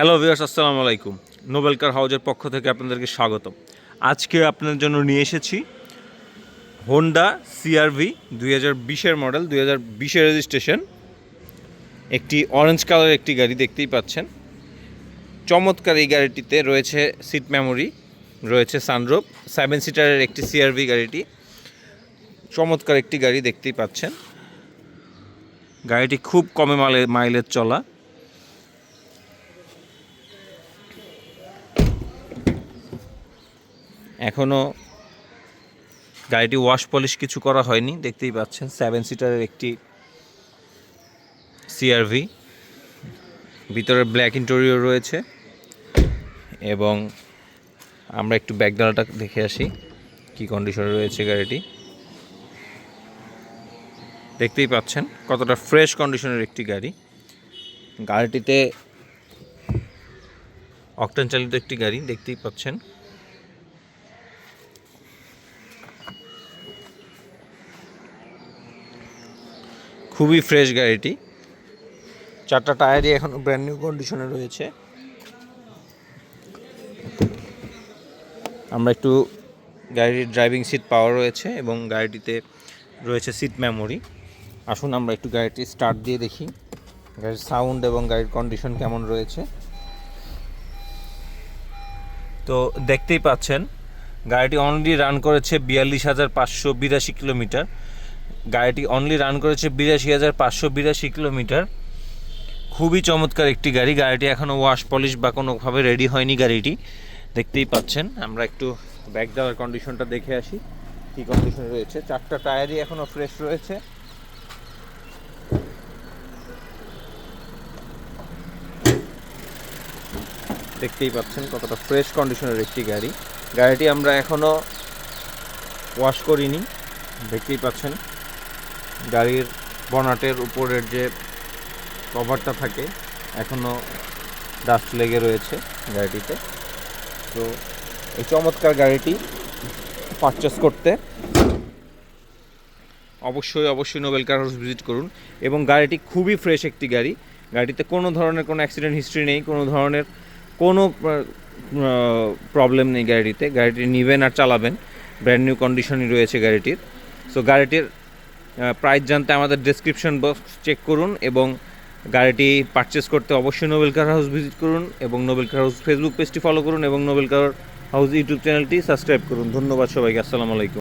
Hello viewers, আসসালামু আলাইকুম। Nobel কার হাউজের পক্ষ থেকে আপনাদেরকে স্বাগতম। আজকে আপনাদের জন্য নিয়ে এসেছি হোন্ডা সিআরভি 2020-এর মডেল, 2020-এর রেজিস্ট্রেশন, একটি অরেঞ্জ কালার একটি গাড়ি দেখতেই পাচ্ছেন। চমৎকার এই গাড়িটিতে রয়েছে সিট মেমোরি, রয়েছে সানরুফ, 7 সিটারের একটি সিআরভি গাড়িটি। চমৎকার একটি গাড়ি দেখতেই পাচ্ছেন। গাড়িটি খুব কমে মাইলেজ চলা। এখনও গাড়িটি ওয়াশ পলিশ কিছু করা হয়নি, দেখতেই পাচ্ছেন। 7 সিটারের একটি সিআরভি, ভিতরে ব্ল্যাক ইন্টেরিয়র রয়েছে। এবং আমরা একটু ব্যাকডালাটা দেখে আসি কি কন্ডিশনে রয়েছে গাড়িটি। দেখতেই পাচ্ছেন কতটা ফ্রেশ কন্ডিশনের একটি গাড়ি। গাড়িটিতে অকটেন চালিত একটি গাড়ি দেখতেই পাচ্ছেন। খুবই ফ্রেশ গাড়িটি। 4টা টায়ারই এখন ব্র্যান্ড নিউ কন্ডিশনে রয়েছে। আমরা একটু গাড়ির ড্রাইভিং সিট পাওয়ার রয়েছে এবং গাড়িটিতে রয়েছে সিট মেমোরি। আসুন আমরা একটু গাড়িটি স্টার্ট দিয়ে দেখি গাড়ির সাউন্ড এবং গাড়ির কন্ডিশন কেমন রয়েছে। তো দেখতেই পাচ্ছেন গাড়িটি অনলি রান করেছে 42,582 কিলোমিটার। গাড়িটি অনলি রান করেছে 82,582 কিলোমিটার। খুবই চমৎকার একটি গাড়ি। গাড়িটি এখনও ওয়াশ পলিশ বা কোনোভাবে রেডি হয়নি গাড়িটি, দেখতেই পাচ্ছেন। আমরা একটু ব্যাক দেওয়ার কন্ডিশনটা দেখে আসি কী কন্ডিশনে রয়েছে। 4টা টায়ারই এখনও ফ্রেশ রয়েছে। দেখতেই পাচ্ছেন কতটা ফ্রেশ কন্ডিশনের একটি গাড়ি। গাড়িটি আমরা এখনও ওয়াশ করিনি, দেখতেই পাচ্ছেন। গাড়ির বনাটের উপরের যে কভারটা থাকে এখনও ডাস্ট লেগে রয়েছে গাড়িটিতে। তো এই চমৎকার গাড়িটি পারচেস করতে অবশ্যই নোবেল কার হাউস ভিজিট করুন। এবং গাড়িটি খুবই ফ্রেশ একটি গাড়ি। গাড়িতে কোনো ধরনের কোনো অ্যাক্সিডেন্ট হিস্ট্রি নেই, কোনো ধরনের কোনো প্রবলেম নেই গাড়িটিতে। গাড়িটি নেবেন আর চালাবেন, ব্র্যান্ড নিউ কন্ডিশনই রয়েছে গাড়িটির। সো গাড়িটির প্রাইস জানতে আমাদের ডেসক্রিপশন বক্স চেক করুন এবং গাড়িটি পারচেস করতে অবশ্যই নোবেল কার হাউস ভিজিট করুন এবং নোবেল কার হাউস ফেসবুক পেজটি ফলো করুন এবং নোবেল কার হাউস ইউটিউব চ্যানেলটি সাবস্ক্রাইব করুন। ধন্যবাদ সবাইকে। আসসালামু আলাইকুম।